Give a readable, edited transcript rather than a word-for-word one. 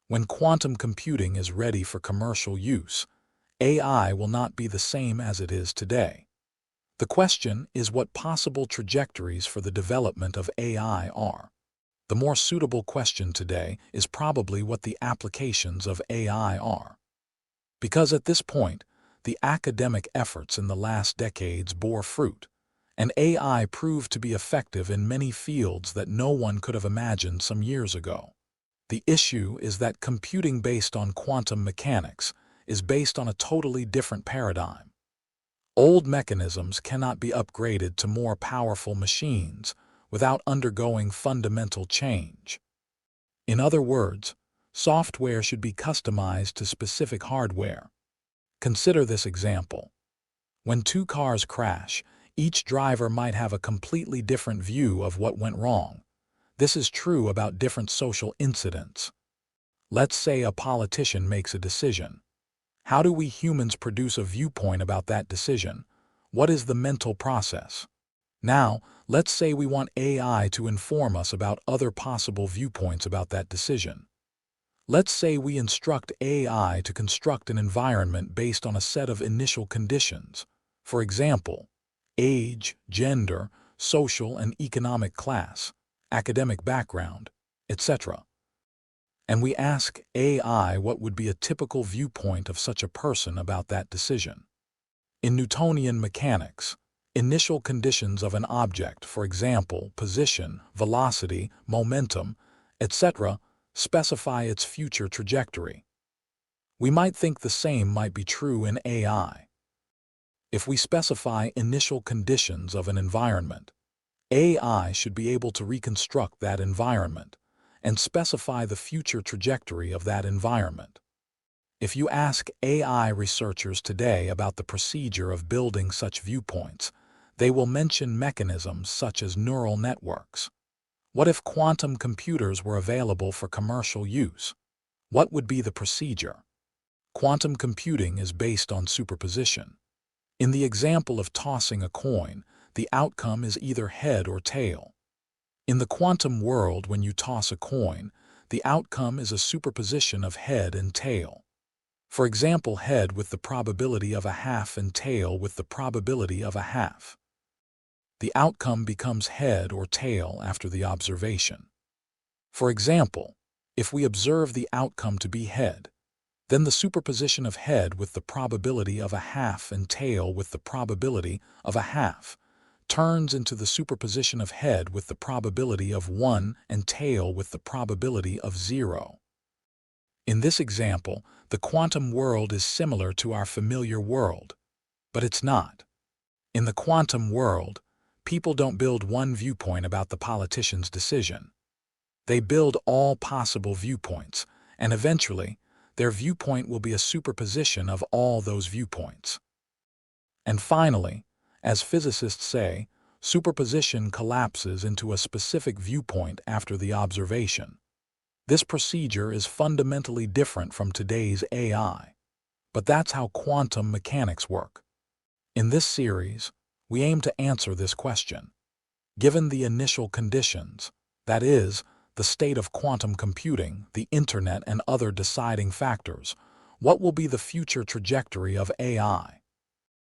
When quantum computing is ready for commercial use, AI will not be the same as it is today. The question is what possible trajectories for the development of AI are. The more suitable question today is probably what the applications of AI are. Because at this point, the academic efforts in the last decades bore fruit, and AI proved to be effective in many fields that no one could have imagined some years ago. The issue is that computing based on quantum mechanics is based on a totally different paradigm. Old mechanisms cannot be upgraded to more powerful machines without undergoing fundamental change. In other words, software should be customized to specific hardware. Consider this example. When two cars crash, each driver might have a completely different view of what went wrong. This is true about different social incidents. Let's say a politician makes a decision. How do we humans produce a viewpoint about that decision? What is the mental process? Now, let's say we want AI to inform us about other possible viewpoints about that decision. Let's say we instruct AI to construct an environment based on a set of initial conditions. For example, age, gender, social and economic class, academic background, etc. And we ask AI what would be a typical viewpoint of such a person about that decision. In Newtonian mechanics, initial conditions of an object, for example, position, velocity, momentum, etc., specify its future trajectory. We might think the same might be true in AI. If we specify initial conditions of an environment, AI should be able to reconstruct that environment and specify the future trajectory of that environment. If you ask AI researchers today about the procedure of building such viewpoints, they will mention mechanisms such as neural networks. What if quantum computers were available for commercial use? What would be the procedure? Quantum computing is based on superposition. In the example of tossing a coin, the outcome is either head or tail. In the quantum world, when you toss a coin, the outcome is a superposition of head and tail. For example, head with the probability of a half and tail with the probability of a half. The outcome becomes head or tail after the observation. For example, if we observe the outcome to be head, then the superposition of head with the probability of a half and tail with the probability of a half turns into the superposition of head with the probability of 1 and tail with the probability of 0. In this example, the quantum world is similar to our familiar world, but it's not. In the quantum world, people don't build one viewpoint about the politician's decision. They build all possible viewpoints, and eventually, their viewpoint will be a superposition of all those viewpoints. And finally, as physicists say, superposition collapses into a specific viewpoint after the observation. This procedure is fundamentally different from today's AI, but that's how quantum mechanics work. In this series, we aim to answer this question. Given the initial conditions, that is, the state of quantum computing, the internet, and other deciding factors, what will be the future trajectory of AI?